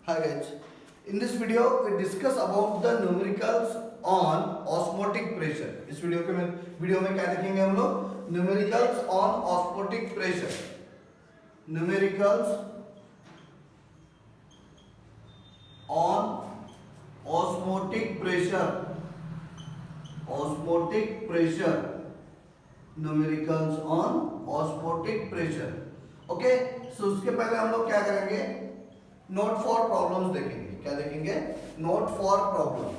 Hi guys. In this video we discuss about the numericals on osmotic pressure. इस video में क्या देखेंगे हम लोग? Numericals on osmotic pressure. Numericals on osmotic pressure. Osmotic pressure. Numericals on osmotic pressure. Okay, so उसके पहले हम लोग क्या करेंगे? नोट फॉर प्रॉब्लम्स देखेंगे. क्या देखेंगे? Note for problem.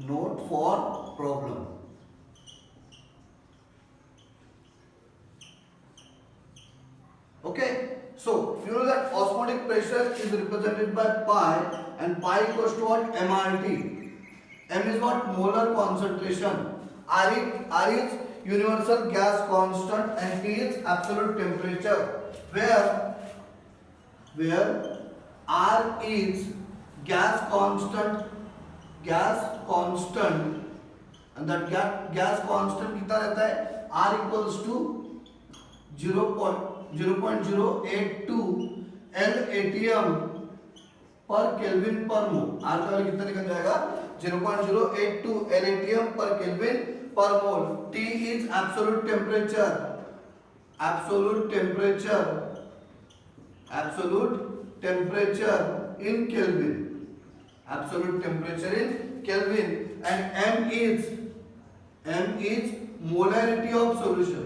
Note for problem. Okay, so you know that osmotic pressure is represented by pi, and pi equals to what? mRT. M is what? Molar concentration. R is universal gas constant, and T is absolute temperature. Where R is gas constant, and that gas constant कितना रहता है? R equals to 0.082 LATM per Kelvin per mole. R का value कितना निकल जाएगा? 0.082 LATM per Kelvin per mole. T is absolute temperature. Absolute temperature in Kelvin. Absolute temperature in Kelvin. And M is molarity of solution.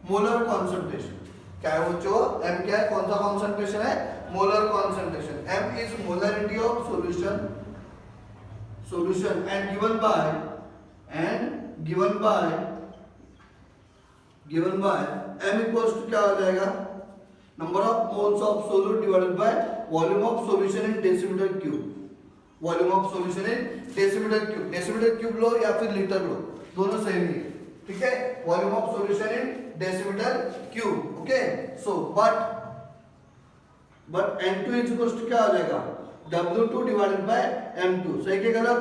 Molar concentration. क्या है वो? जो M क्या है? कौन सा कॉन्सेंट्रेशन है? Molar concentration. M is molarity of solution and given by M equals to क्या हो जाएगा? Number of moles of solute divided by volume of solution in decimetre cube. Volume of solution in decimetre cube. Decimetre cube लो या फिर litre लो, दोनों same ही है. ठीक है? Volume of solution in decimetre cube. Okay, so but N2 is equals to क्या हो जाएगा? W2 divided by M2. सही के गलत?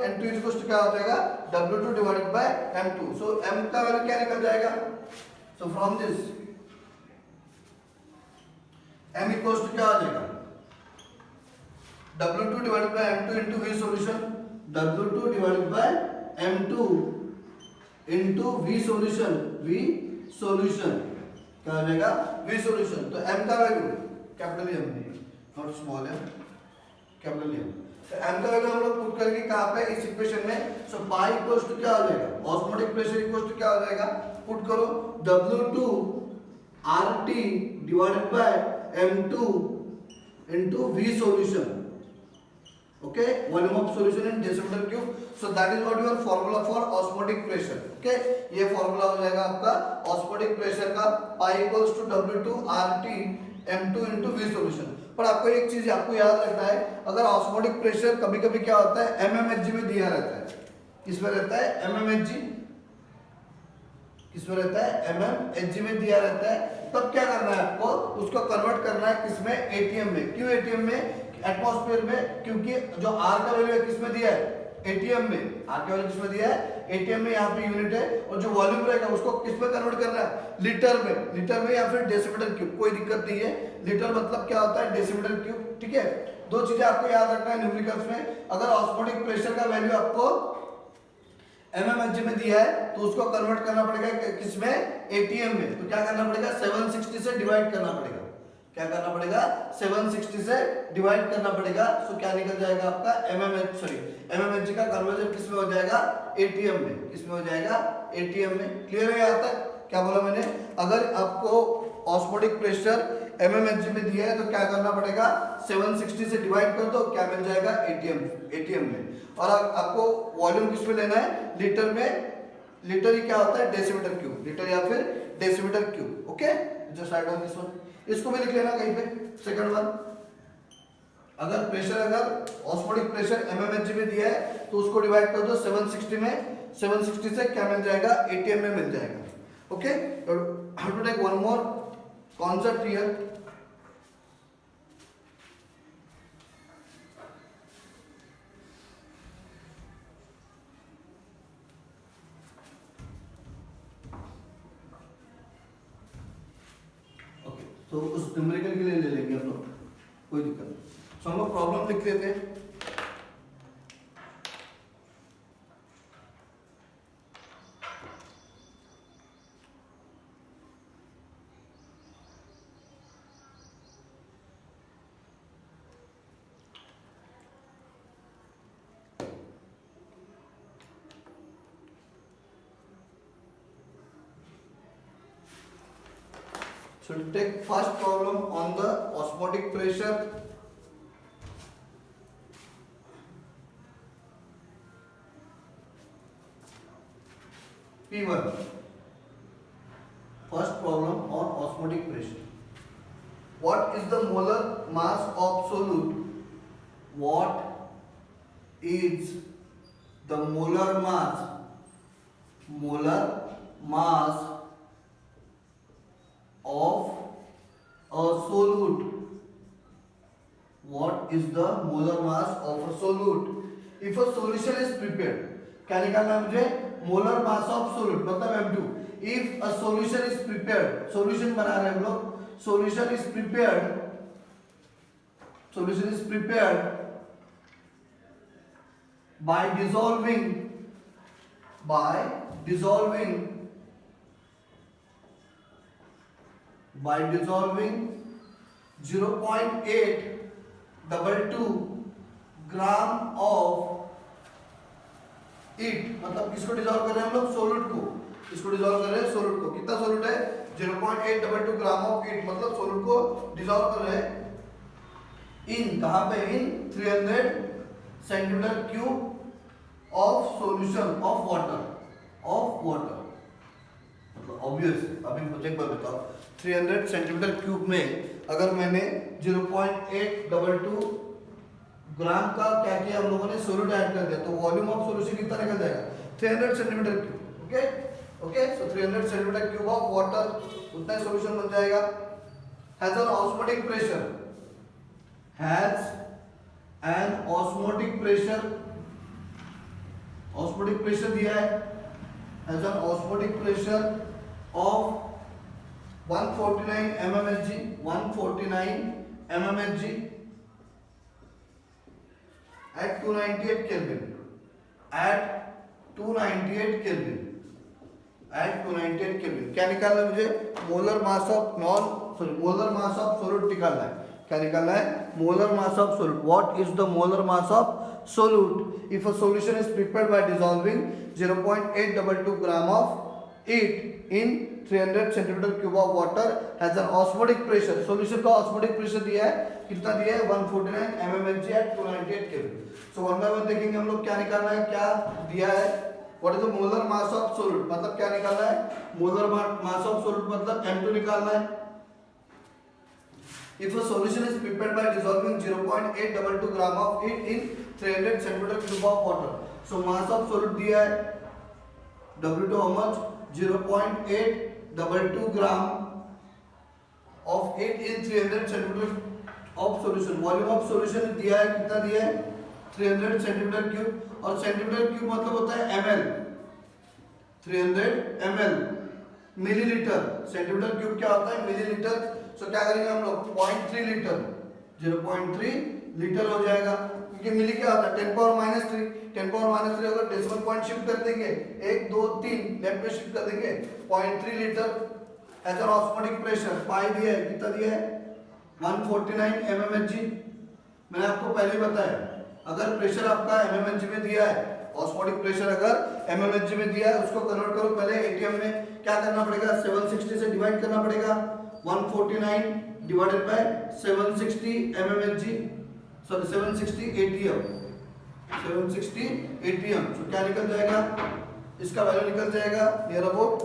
N2 इज इक्वल्स टू क्या हो जाएगा? W2 divided by M2. So M का वैल्यू क्या निकल जाएगा? So from this M equals to क्या हो जाएगा? W2 divided by M2 into V solution. W2 divided by M2 into V solution क्या हो जाएगा? V solution. तो M का वैल्यू कैपिटल M नहीं, not small m, capital M. तो M का वैल्यू हम लोग पुट करके कहां पे? इस इक्वेशन में. सो पाई इक्वल्स टू क्या हो जाएगा? ऑस्मोटिक प्रेशर इक्वल्स टू क्या हो जाएगा? पुट करो W2 RT divided by M2 into V solution. Okay, volume of solution in decimeter cube. So that is what your formula for osmotic pressure. Okay, ये formula हो जाएगा आपका osmotic pressure का. pi equals to W2 RT M2 into V solution. पर आपको एक चीज आपको याद रखना है, अगर osmotic pressure कभी-कभी क्या होता है? mmHg में दिया रहता है. किसमें रहता है? mmHg. किसमें रहता है? mmHg में दिया रहता है. तब क्या करना है आपको? उसको कन्वर्ट करना है किसमें? ATM में. क्यों ATM में? एटमॉस्फेयर में. क्योंकि जो R का वैल्यू है किसमें दिया है? ATM में. R का वैल्यू किसमें दिया है? ATM में. यहाँ पे यूनिट है, और जो वॉल्यूम रहेगा उसको किसमें कन्वर्ट करना है? लीटर में या फिर डेसीमीटर क्यूब. कोई दिक्कत नहीं है. लीटर मतलब क्या होता है? Decimetre cube. ठीक है? दो चीजें आपको याद रखना है न्यूमेरिकल्स में. अगर ऑस्मोटिक प्रेशर का वैल्यू आपको mmHg में दिया है तो उसको कन्वर्ट करना पड़ेगा किसमें? ATM में. तो क्या करना पड़ेगा? 760 से डिवाइड करना पड़ेगा. क्या करना पड़ेगा? 760 से डिवाइड करना पड़ेगा. सो क्या निकल जाएगा आपका? mmHg का कन्वर्जन किसमें हो जाएगा? ATM में. किसमें हो जाएगा? ATM में. क्लियर है यहाँ तक? क्या बोला मैंने? अगर आपको ऑस्मोटिक प्रेशर mmHg में दिया है तो क्या करना पड़ेगा? 760 से डिवाइड कर दो, क्या मिल जाएगा? ATM में. और आपको वॉल्यूम किसमें लेना है? लीटर में. लीटर ही क्या होता है? Decimetre cube. लीटर या फिर decimetre cube. Okay, just write down this one. इसको भी लिख लेना कहीं पे. सेकंड वन, अगर ऑस्मोटिक प्रेशर mmHg में दिया है तो उसको डिवाइड कर दो 760 में. 760 से क्या मिल जाएगा? ATM में मिल जाएगा. Okay, how to take one more concept here. तो उस न्यूमेरिकल के लिए ले लेंगे हम लोग, कोई दिक्कत नहीं। सो हम लोग प्रॉब्लम लिख लेते हैं। So to take first problem on the osmotic pressure. P1. First problem on osmotic pressure. What is the molar mass of solute? What is the molar mass? Molar mass of a solute. What is the molar mass of a solute? If a solution is prepared, क्या निकालना है मुझे? Molar mass of solute मतलब M2. If a solution is prepared, solution बना रहे हैं हम लोग, solution is prepared by dissolving 0.822 gram of it, मतलब किसको डिसॉल्व कर रहे हैं हम लोग? सोल्यूट को। इसको डिसॉल्व कर रहे हैं सोल्यूट को। कितना सोल्यूट है? 0.822 ग्राम ऑफ इट, मतलब सोल्यूट को डिसॉल्व कर रहे हैं इन, कहां पे? इन 300 centimetre cube of solution of water. मतलब ऑब्वियस, अभी मुझे एक बात बताओ, 300 सेंटीमीटर क्यूब में अगर मैंने 0.822 ग्राम का क्या किया हम लोगों ने? सोल्यूट ऐड कर दिया, तो वॉल्यूम ऑफ सॉल्यूशन कितना निकल जाएगा? 300 centimetre cube. Okay, so 300 centimetre cube of water, उतना ही सॉल्यूशन बन जाएगा। Has an osmotic pressure, osmotic pressure दिया है, has an osmotic pressure of 149 mmHg, 149 mmHg at 298 Kelvin, at 298 Kelvin। क्या निकालना है मुझे? Molar mass of molar mass of solute निकालना है। क्या निकालना है? Molar mass of solute. What is the molar mass of solute if a solution is prepared by dissolving 0.822 gram of it in 300 centimetre cube of water, has an osmotic pressure. Solution का osmotic pressure दिया है, कितना दिया है? 149 mmHg at 298 Kelvin। So one by one देखेंगे हम लोग क्या निकालना है, क्या दिया है। What is the molar mass of solute, मतलब क्या निकालना है? मोलर मास ऑफ सोल्यूट मतलब M2 निकालना है। If a solution is prepared by dissolving 0.822 gram of it in 300 centimeter cube of water, so mass of solute दिया है W2 how much? 0.822 gram of it in 300 centimeter of solution। Volume of solution दिया है, कितना दिया है? 300 centimetre cube, और centimetre cube मतलब होता है ml, 300 ml millilitre. Centimetre cube क्या होता है? मिलीलीटर। सो क्या करेंगे हम लोग? 0.3 लीटर, 0.3 लीटर हो जाएगा, क्योंकि मिली क्या होता है? 10 पावर माइनस 3 अगर डेसिमल पॉइंट शिफ्ट कर देंगे, 1 2 3 लेफ्ट पे शिफ्ट कर देंगे, 0.3 litre. As an osmotic pressure pi दिया है, कितना दिया है? 149 mmHg। मैंने आपको पहले ही बताया, अगर प्रेशर आपका mmHg में दिया है, ऑस्मोटिक प्रेशर अगर mmHg में दिया है, उसको कन्वर्ट करो पहले ATM में। क्या करना पड़ेगा? 760 से डिवाइड करना पड़ेगा। 149 divided by 760 mmHg, sorry 760 ATM, 760 ATM। तो क्या निकल जाएगा? इसका वैल्यू निकल जाएगा नियर अबाउट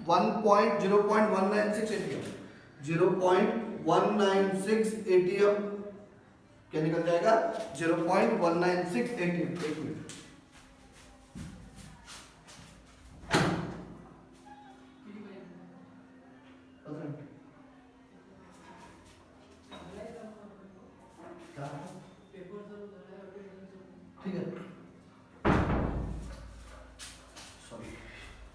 0.196 ATM, 0.196 ATM। क्या निकल जाएगा? 0.196 ATM। एक मिनट, ठीक है,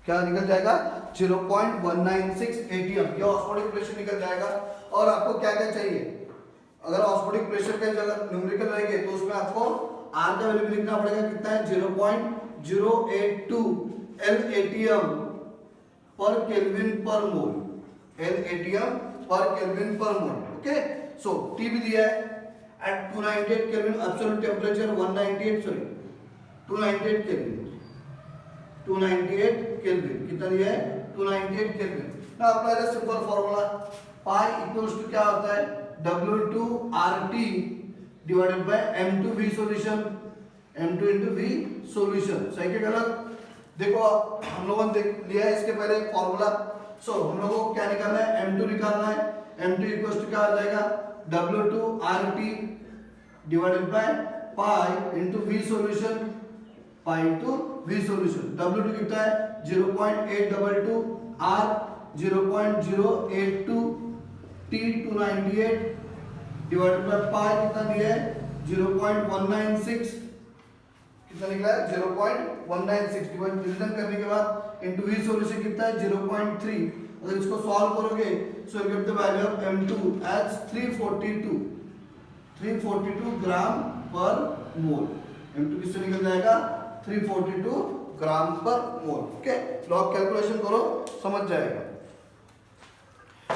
क्या निकल जाएगा? 0.196 एटीएम, ये ऑस्मोटिक प्रेशर निकल जाएगा। और आपको क्या क्या चाहिए, अगर ऑस्मोटिक प्रेशर के जगह न्यूमेरिकल रहेंगे तो उसमें आपको आर का वैल्यू लिखना पड़ेगा, कितना है 0.082 L atm per kelvin per mole, L atm per kelvin per mole. Okay, so T भी दिया है at 298 kelvin, absolute temperature 298 kelvin, 298 kelvin कितना दिया है 298 kelvin. Now apply the simple formula, pi equals to क्या होता है W2RT divided by M2V solution, M2 into V solution. सही क्या गलत? देखो आप हम लोगों ने देख लिया है इसके पहले फॉर्मूला। सो हम लोगों को क्या निकालना है, M2 निकालना है। M2 इक्वल्स टू क्या आ जाएगा W2RT divided by pi into V solution, pi into V solution. W2 कितना है 0.822, R 0.082, T 298 divided by pi कितना दिया है 0.196, कितना निकला है 0.196 डिवीजन करने के बाद इनटू V सॉल्यूशन कितना है 0.3। अगर इसको सॉल्व करोगे so you get the value of M2 as 342 gram per mole. M2 किससे निकल जाएगा 342 gram per mole. Okay, log calculation करो समझ जाएगा,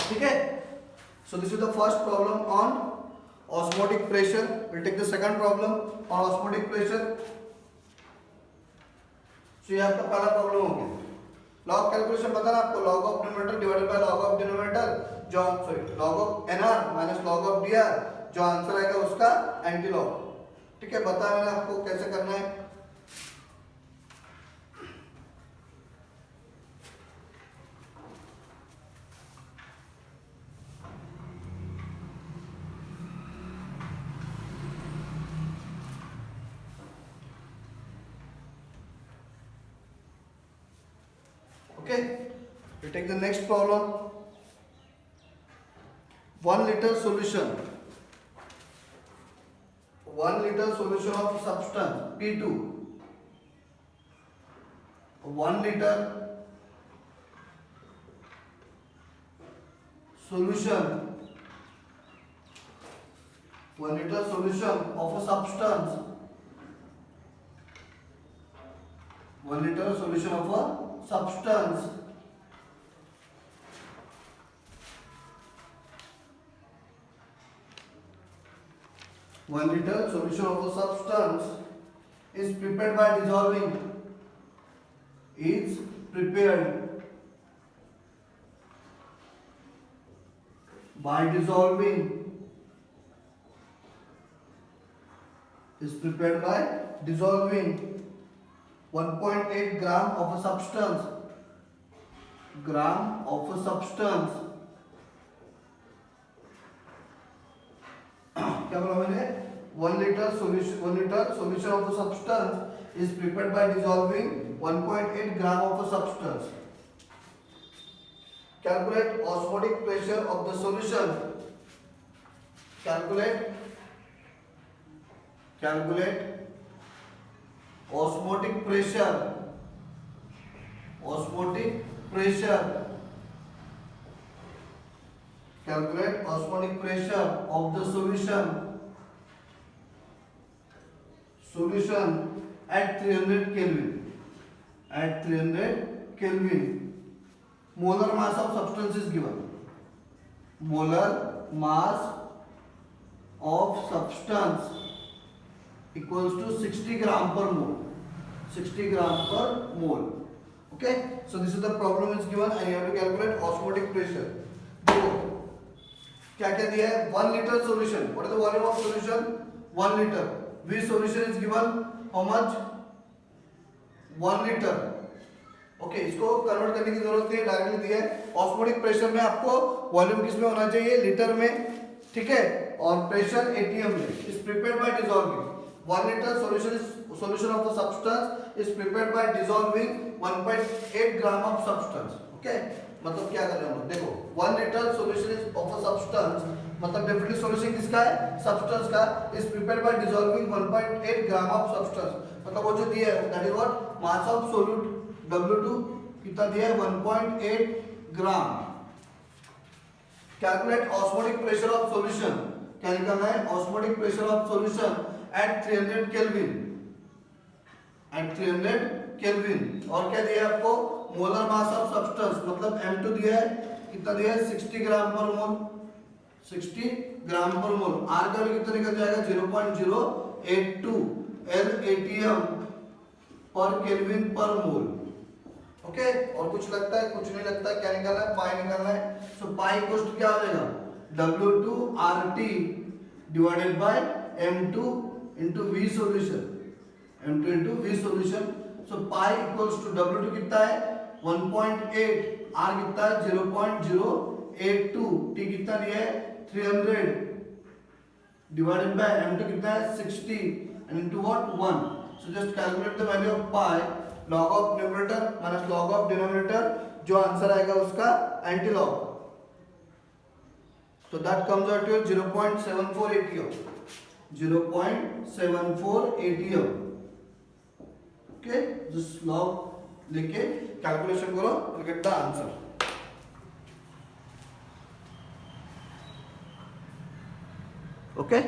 ठीक है। So this is the first problem on osmotic pressure. We'll take the second problem on osmotic pressure. So ये आपका पहला प्रॉब्लम हो गया। लॉग कैलकुलेशन पता ना आपको, log of numerator divided by log of denominator, जो log of NR minus log of DR, जो आंसर आएगा उसका एंटी लॉग। ठीक है, बताया मैंने आपको कैसे करना है। Okay, we take the next problem. 1 liter solution, 1 liter solution of substance P2, 1 liter solution, 1 liter solution of a substance, 1 liter solution of a substance, one liter solution of a substance is prepared by dissolving, is prepared by dissolving, is prepared by dissolving 1.8 gram of a substance, gram of a substance, क्या बोला मैंने 1 liter solution of a substance is prepared by dissolving 1.8 gram of a substance. Calculate osmotic pressure of the solution. Calculate osmotic pressure, calculate osmotic pressure of the solution at 300 Kelvin, at 300 Kelvin. Molar mass of substance is given, molar mass of substance equals to 60 gram per mole, 60 gram per mole. Okay, so this is the problem is given and you have to calculate osmotic pressure. देखो क्या क्या दिया है 1 liter solution, what is the volume of solution 1 liter, V solution is given how much 1 liter. Okay, इसको convert करने की जरूरत नहीं है, डायरेक्टली दिया है। ऑस्मोटिक प्रेशर में आपको वॉल्यूम किस में होना चाहिए लीटर में, ठीक है, और प्रेशर एटीएम में। Is prepared by dissolving 1 liter solution of a substance is prepared by dissolving 1.8 gram of substance. Okay, मतलब क्या कर रहे हैं हम लोग, देखो 1 liter solution of a substance मतलब डेफिनेटली सॉल्यूशन किसका है सब्सटेंस का, is prepared by dissolving 1.8 gram of substance. मतलब वो जो दिया है that is what mass of solute W2 कितना दिया है 1.8 gram. Calculate osmotic pressure of solution, क्या निकालना है osmotic pressure of solution at 300 kelvin, at 300 kelvin. और क्या दिया है आपको मोलर मास ऑफ सब्सटेंस, मतलब M2 दिया है, कितना दिया है 60 ग्राम पर मोल, 60 ग्राम पर मोल। R का वैल्यू कितना निकल जाएगा 0.082 LATM पर केल्विन पर मोल। ओके, और कुछ लगता है, कुछ नहीं लगता है, क्या निकालना है पाई निकालना है। सो पाई इक्वल्स टू क्या हो जाएगा W2 RT divided by M2 into V solution, M2 into V solution. So pi equals to W2 कितना है 1.8, R कितना है 0.082, T कितना दिया है 300 डिवाइडेड बाय M2 कितना है 60 and into what 1। So just calculate the value of pi, log of numerator minus log of denominator, जो आंसर आएगा उसका anti log. So that comes out to 0.74 ATM, 0.74 ATM। Okay, just log लेके calculation करो, you'll get the answer। Okay।